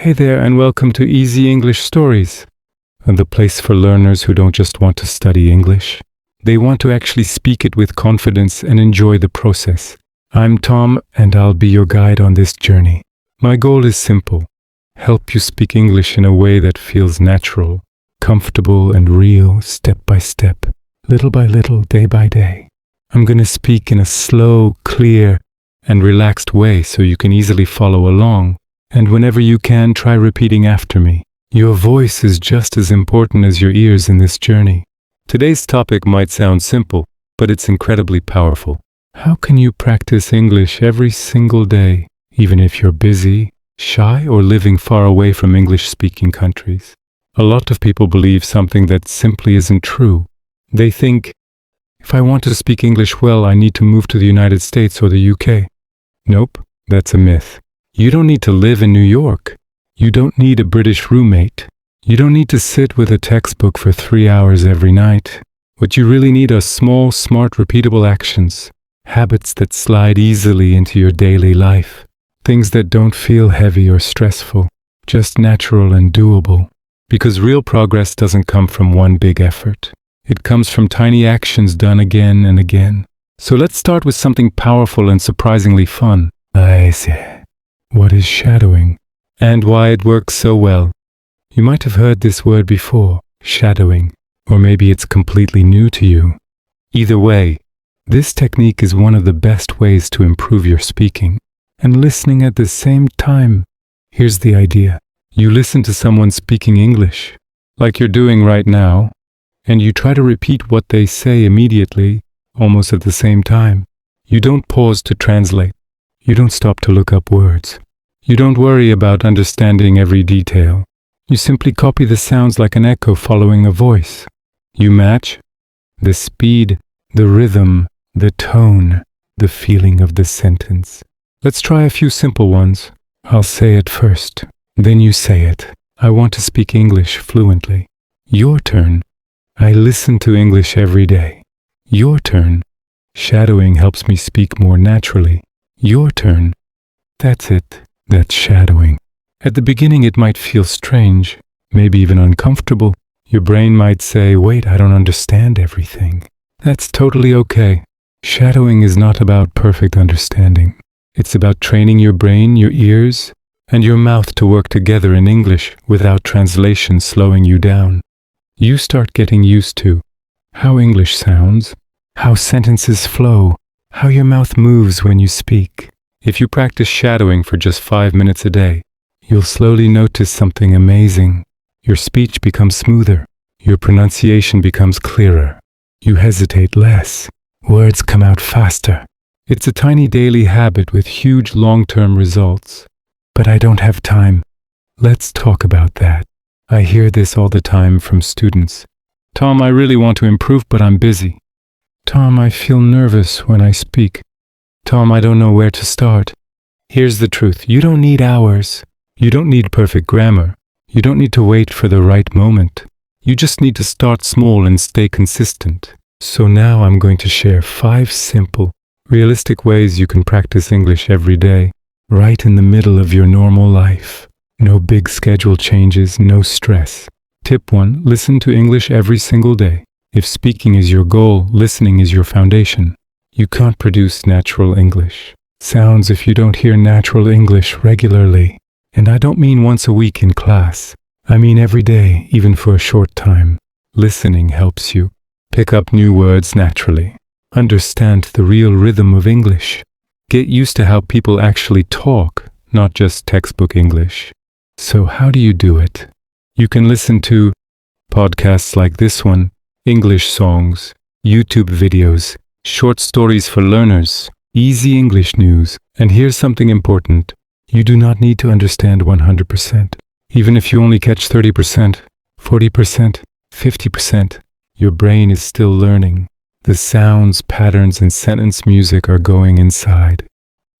Hey there, and welcome to Easy English Stories, the place for learners who don't just want to study English. They want to actually speak it with confidence and enjoy the process. I'm Tom, and I'll be your guide on this journey. My goal is simple: help you speak English in a way that feels natural, comfortable, and real, step by step, little by little, day by day. I'm going to speak in a slow, clear, and relaxed way so you can easily follow along. And whenever you can, try repeating after me. Your voice is just as important as your ears in this journey. Today's topic might sound simple, but it's incredibly powerful. How can you practice English every single day, even if you're busy, shy, or living far away from English-speaking countries? A lot of people believe something that simply isn't true. They think, if I want to speak English well, I need to move to the United States or the UK. Nope, that's a myth. You don't need to live in New York. You don't need a British roommate. You don't need to sit with a textbook for 3 hours every night. What you really need are small, smart, repeatable actions. Habits that slide easily into your daily life. Things that don't feel heavy or stressful. Just natural and doable. Because real progress doesn't come from one big effort. It comes from tiny actions done again and again. So let's start with something powerful and surprisingly fun. I see. What is shadowing? And why it works so well? You might have heard this word before, shadowing, or maybe it's completely new to you. Either way, this technique is one of the best ways to improve your speaking and listening at the same time. Here's the idea. You listen to someone speaking English, like you're doing right now, and you try to repeat what they say immediately, almost at the same time. You don't pause to translate. You don't stop to look up words. You don't worry about understanding every detail. You simply copy the sounds like an echo following a voice. You match the speed, the rhythm, the tone, the feeling of the sentence. Let's try a few simple ones. I'll say it first, then you say it. I want to speak English fluently. Your turn. I listen to English every day. Your turn. Shadowing helps me speak more naturally. Your turn. That's it. That's shadowing. At the beginning it might feel strange, maybe even uncomfortable. Your brain might say, wait, I don't understand everything. That's totally okay. Shadowing is not about perfect understanding. It's about training your brain, your ears, and your mouth to work together in English without translation slowing you down. You start getting used to how English sounds, how sentences flow, how your mouth moves when you speak. If you practice shadowing for just 5 minutes a day, you'll slowly notice something amazing. Your speech becomes smoother. Your pronunciation becomes clearer. You hesitate less. Words come out faster. It's a tiny daily habit with huge long-term results. But I don't have time. Let's talk about that. I hear this all the time from students. Tom, I really want to improve, but I'm busy. Tom, I feel nervous when I speak. Tom, I don't know where to start. Here's the truth. You don't need hours. You don't need perfect grammar. You don't need to wait for the right moment. You just need to start small and stay consistent. So now I'm going to share 5 simple, realistic ways you can practice English every day, right in the middle of your normal life. No big schedule changes, no stress. Tip 1. Listen to English every single day. If speaking is your goal, listening is your foundation. You can't produce natural English sounds if you don't hear natural English regularly. And I don't mean once a week in class. I mean every day, even for a short time. Listening helps you pick up new words naturally. Understand the real rhythm of English. Get used to how people actually talk, not just textbook English. So how do you do it? You can listen to podcasts like this one, English songs, YouTube videos, short stories for learners, easy English news. And here's something important. You do not need to understand 100%. Even if you only catch 30%, 40%, 50%, your brain is still learning. The sounds, patterns, and sentence music are going inside.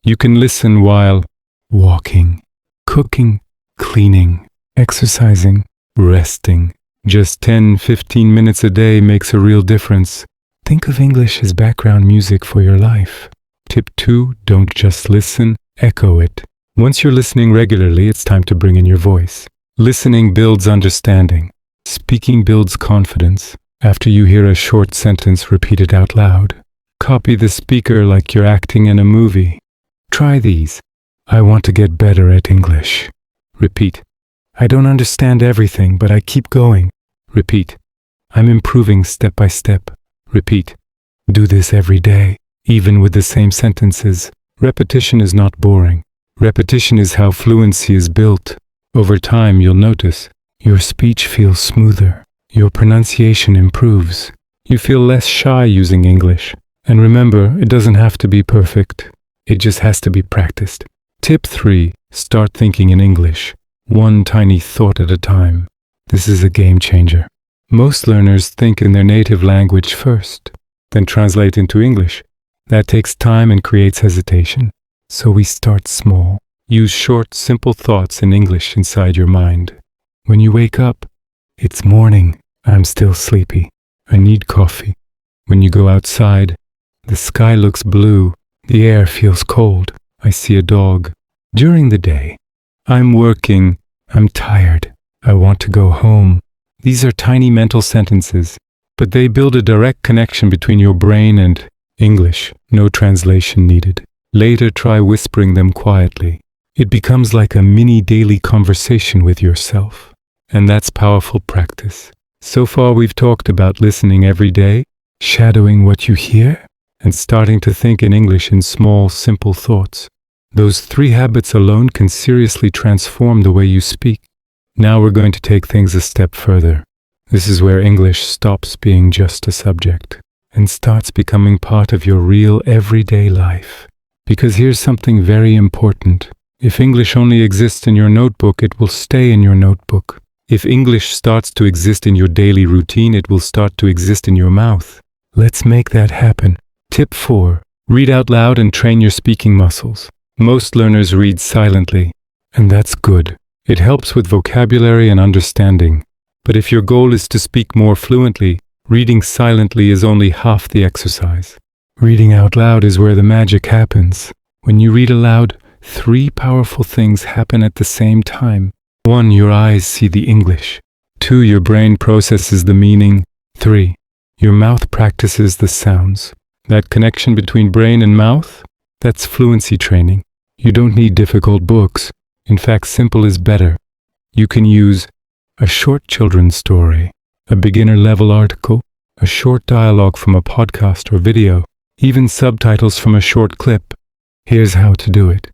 You can listen while walking, cooking, cleaning, exercising, resting. Just 10-15 minutes a day makes a real difference. Think of English as background music for your life. Tip 2, don't just listen, echo it. Once you're listening regularly, it's time to bring in your voice. Listening builds understanding. Speaking builds confidence. After you hear a short sentence, repeat it out loud. Copy the speaker like you're acting in a movie. Try these. I want to get better at English. Repeat. I don't understand everything, but I keep going. Repeat. I'm improving step by step. Repeat. Do this every day, even with the same sentences. Repetition is not boring. Repetition is how fluency is built. Over time, you'll notice your speech feels smoother. Your pronunciation improves. You feel less shy using English. And remember, it doesn't have to be perfect. It just has to be practiced. Tip 3. Start thinking in English. One tiny thought at a time. This is a game changer. Most learners think in their native language first, then translate into English. That takes time and creates hesitation. So we start small. Use short, simple thoughts in English inside your mind. When you wake up, it's morning. I'm still sleepy. I need coffee. When you go outside, the sky looks blue. The air feels cold. I see a dog. During the day, I'm working. I'm tired. I want to go home. These are tiny mental sentences, but they build a direct connection between your brain and English. No translation needed. Later, try whispering them quietly. It becomes like a mini daily conversation with yourself. And that's powerful practice. So far, we've talked about listening every day, shadowing what you hear, and starting to think in English in small, simple thoughts. Those 3 habits alone can seriously transform the way you speak. Now we're going to take things a step further. This is where English stops being just a subject and starts becoming part of your real everyday life. Because here's something very important. If English only exists in your notebook, it will stay in your notebook. If English starts to exist in your daily routine, it will start to exist in your mouth. Let's make that happen. Tip 4. Read out loud and train your speaking muscles. Most learners read silently, and that's good. It helps with vocabulary and understanding. But if your goal is to speak more fluently, reading silently is only half the exercise. Reading out loud is where the magic happens. When you read aloud, 3 powerful things happen at the same time. 1. Your eyes see the English. 2. Your brain processes the meaning. 3. Your mouth practices the sounds. That connection between brain and mouth, that's fluency training. You don't need difficult books. In fact, simple is better. You can use a short children's story, a beginner-level article, a short dialogue from a podcast or video, even subtitles from a short clip. Here's how to do it.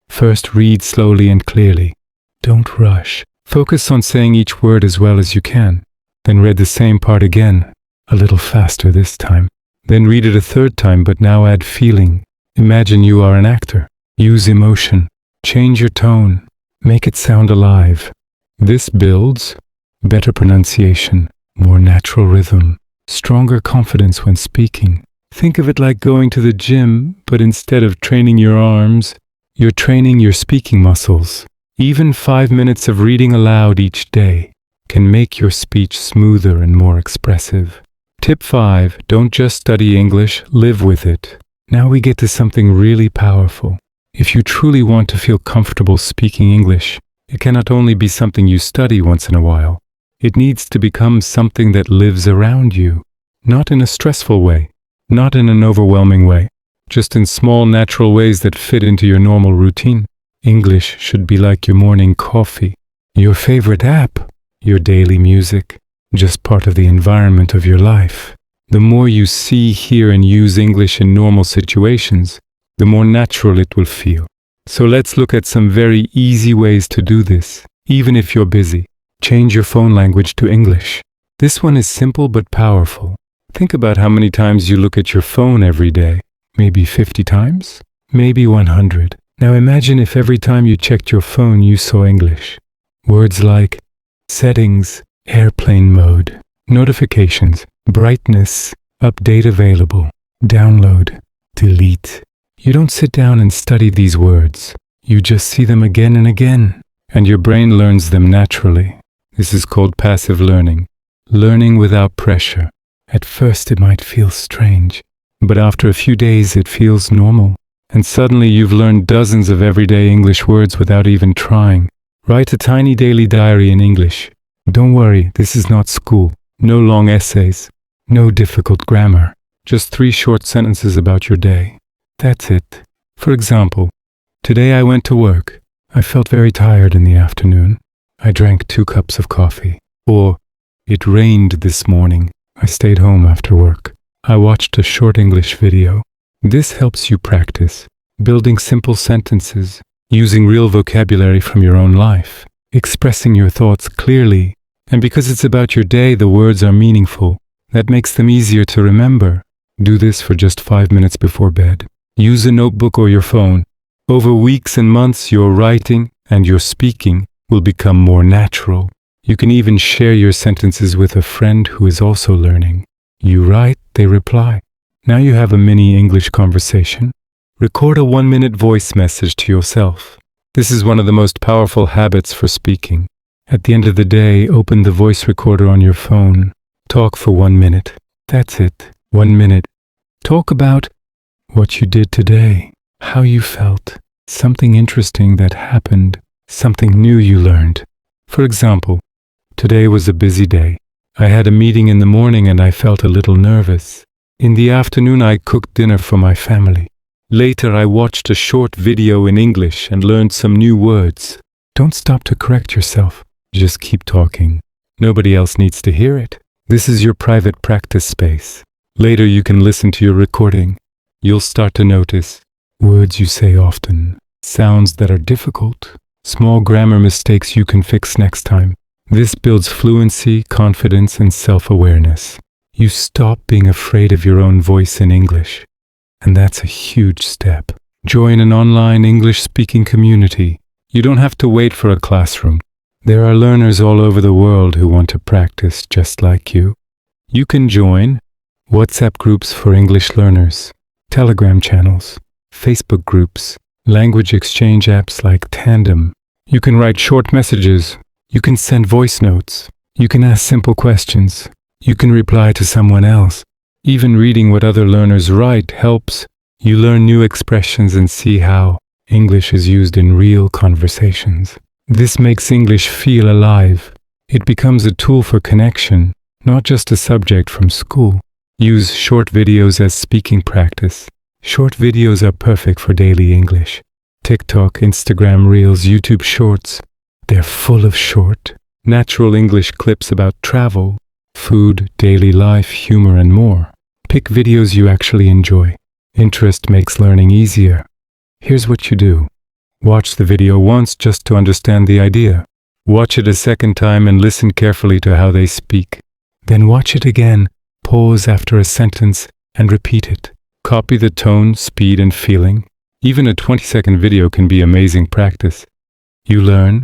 First, read slowly and clearly. Don't rush. Focus on saying each word as well as you can. Then read the same part again, a little faster this time. Then read it a 3rd time, but now add feeling. Imagine you are an actor. Use emotion. Change your tone. Make it sound alive. This builds better pronunciation, more natural rhythm, stronger confidence when speaking. Think of it like going to the gym, but instead of training your arms, you're training your speaking muscles. Even 5 minutes of reading aloud each day can make your speech smoother and more expressive. Tip 5. Don't just study English, live with it. Now we get to something really powerful. If you truly want to feel comfortable speaking English, it cannot only be something you study once in a while. It needs to become something that lives around you. Not in a stressful way, not in an overwhelming way, just in small natural ways that fit into your normal routine. English should be like your morning coffee, your favorite app, your daily music, just part of the environment of your life. The more you see, hear, and use English in normal situations, the more natural it will feel. So let's look at some very easy ways to do this, even if you're busy. Change your phone language to English. This one is simple but powerful. Think about how many times you look at your phone every day. Maybe 50 times? Maybe 100. Now imagine if every time you checked your phone you saw English. Words like settings, airplane mode, notifications, brightness, update available, download, delete. You don't sit down and study these words. You just see them again and again, and your brain learns them naturally. This is called passive learning. Learning without pressure. At first it might feel strange, but after a few days it feels normal. and suddenly you've learned dozens of everyday English words without even trying. Write a tiny daily diary in English. Don't worry, this is not school. No long essays. No difficult grammar. Just 3 short sentences about your day. That's it. For example, today I went to work. I felt very tired in the afternoon. I drank 2 cups of coffee. Or, it rained this morning. I stayed home after work. I watched a short English video. This helps you practice building simple sentences, using real vocabulary from your own life, expressing your thoughts clearly, and because it's about your day, the words are meaningful. That makes them easier to remember. Do this for just 5 minutes before bed. Use a notebook or your phone. Over weeks and months, your writing and your speaking will become more natural. You can even share your sentences with a friend who is also learning. You write, they reply. Now you have a mini English conversation. Record a 1-minute voice message to yourself. This is one of the most powerful habits for speaking. At the end of the day, open the voice recorder on your phone. Talk for 1 minute. That's it. 1 minute. Talk about what you did today, how you felt, something interesting that happened, something new you learned. For example, today was a busy day. I had a meeting in the morning and I felt a little nervous. In the afternoon, I cooked dinner for my family. Later, I watched a short video in English and learned some new words. Don't stop to correct yourself. Just keep talking. Nobody else needs to hear it. This is your private practice space. Later, you can listen to your recording. You'll start to notice words you say often, sounds that are difficult, small grammar mistakes you can fix next time. This builds fluency, confidence, and self-awareness. You stop being afraid of your own voice in English. And that's a huge step. Join an online English-speaking community. You don't have to wait for a classroom. There are learners all over the world who want to practice just like you. You can join WhatsApp groups for English learners, Telegram channels, Facebook groups, language exchange apps like Tandem. You can write short messages. You can send voice notes. You can ask simple questions. You can reply to someone else. Even reading what other learners write helps. You learn new expressions and see how English is used in real conversations. This makes English feel alive. It becomes a tool for connection, not just a subject from school. Use short videos as speaking practice. Short videos are perfect for daily English. TikTok, Instagram Reels, YouTube Shorts. They're full of short, natural English clips about travel, food, daily life, humor, and more. Pick videos you actually enjoy. Interest makes learning easier. Here's what you do. Watch the video once just to understand the idea. Watch it a second time and listen carefully to how they speak. Then watch it again, pause after a sentence, and repeat it. Copy the tone, speed, and feeling. Even a 20-second video can be amazing practice. You learn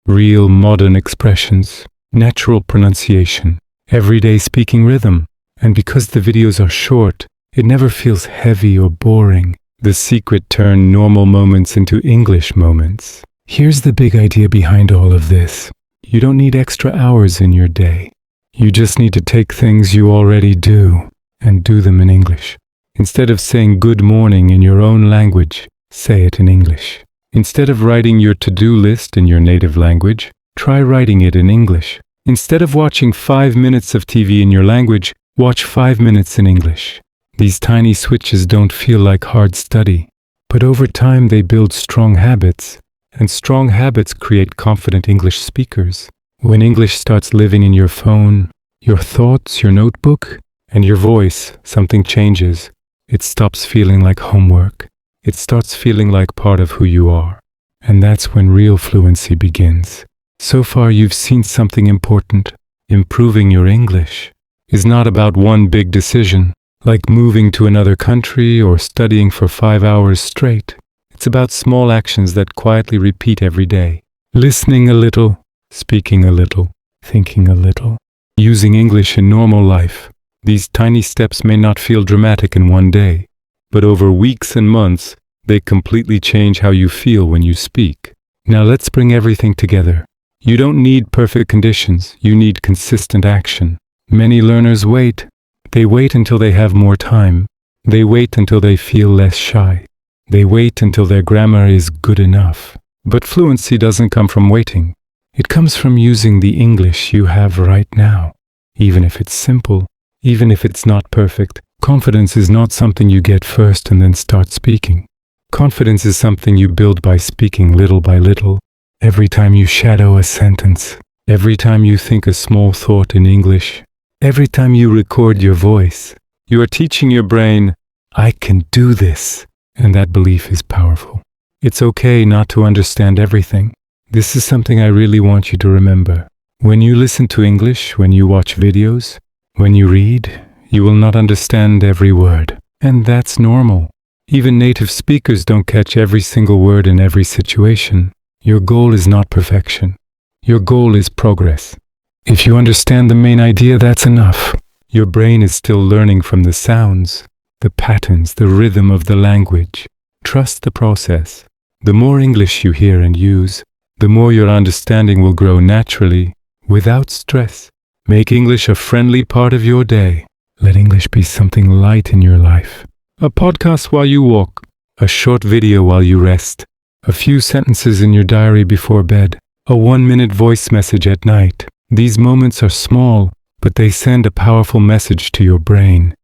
real modern expressions, natural pronunciation, everyday speaking rhythm. And because the videos are short, it never feels heavy or boring. The secret: turn normal moments into English moments. Here's the big idea behind all of this. You don't need extra hours in your day. You just need to take things you already do and do them in English. Instead of saying good morning in your own language, say it in English. Instead of writing your to-do list in your native language, try writing it in English. Instead of watching 5 minutes of TV in your language, watch 5 minutes in English. These tiny switches don't feel like hard study, but over time they build strong habits, and strong habits create confident English speakers. When English starts living in your phone, your thoughts, your notebook, and your voice, something changes. It stops feeling like homework. It starts feeling like part of who you are. And that's when real fluency begins. So far you've seen something important. Improving your English is not about one big decision, like moving to another country or studying for 5 hours straight. It's about small actions that quietly repeat every day. Listening a little, speaking a little, thinking a little, using English in normal life. These tiny steps may not feel dramatic in one day, but over weeks and months, they completely change how you feel when you speak. Now let's bring everything together. You don't need perfect conditions, you need consistent action. Many learners wait. They wait until they have more time. They wait until they feel less shy. They wait until their grammar is good enough. But fluency doesn't come from waiting. It comes from using the English you have right now. Even if it's simple, even if it's not perfect, confidence is not something you get first and then start speaking. Confidence is something you build by speaking little by little. Every time you shadow a sentence, every time you think a small thought in English, every time you record your voice, you are teaching your brain, I can do this. And that belief is powerful. It's okay not to understand everything. This is something I really want you to remember. When you listen to English, when you watch videos, when you read, you will not understand every word. And that's normal. Even native speakers don't catch every single word in every situation. Your goal is not perfection. Your goal is progress. If you understand the main idea, that's enough. Your brain is still learning from the sounds, the patterns, the rhythm of the language. Trust the process. The more English you hear and use, the more your understanding will grow naturally, without stress. Make English a friendly part of your day. Let English be something light in your life. A podcast while you walk, a short video while you rest, a few sentences in your diary before bed, a 1-minute voice message at night. These moments are small, but they send a powerful message to your brain.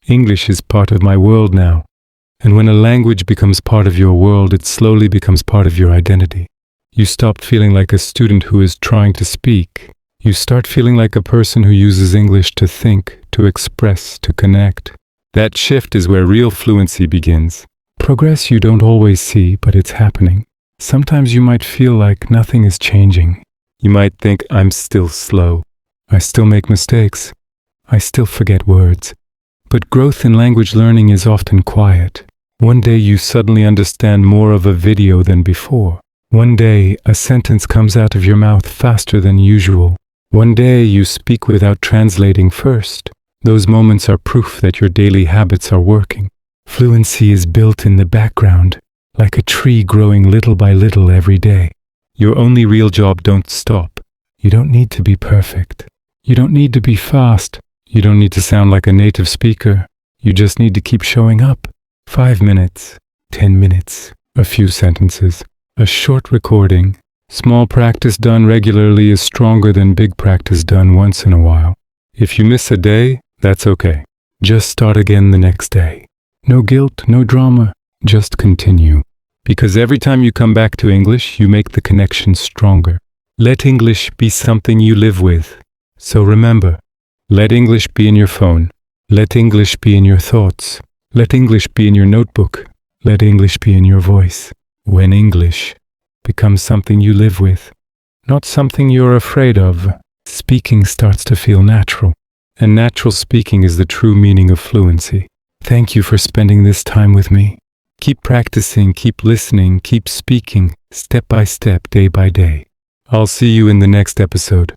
English is part of my world now. And when a language becomes part of your world, it slowly becomes part of your identity. You stop feeling like a student who is trying to speak. You start feeling like a person who uses English to think, to express, to connect. That shift is where real fluency begins. Progress you don't always see, but it's happening. Sometimes you might feel like nothing is changing. You might think, I'm still slow. I still make mistakes. I still forget words. But growth in language learning is often quiet. One day you suddenly understand more of a video than before. One day a sentence comes out of your mouth faster than usual. One day you speak without translating first. Those moments are proof that your daily habits are working. Fluency is built in the background, like a tree growing little by little every day. Your only real job, don't stop. You don't need to be perfect. You don't need to be fast. You don't need to sound like a native speaker. You just need to keep showing up. 5 minutes, 10 minutes, a few sentences, a short recording. Small practice done regularly is stronger than big practice done once in a while. If you miss a day, that's okay. Just start again the next day. No guilt, no drama, just continue. Because every time you come back to English, you make the connection stronger. Let English be something you live with. So remember, let English be in your phone. Let English be in your thoughts. Let English be in your notebook. Let English be in your voice. When English becomes something you live with, not something you're afraid of, speaking starts to feel natural. And natural speaking is the true meaning of fluency. Thank you for spending this time with me. Keep practicing, keep listening, keep speaking, step by step, day by day. I'll see you in the next episode.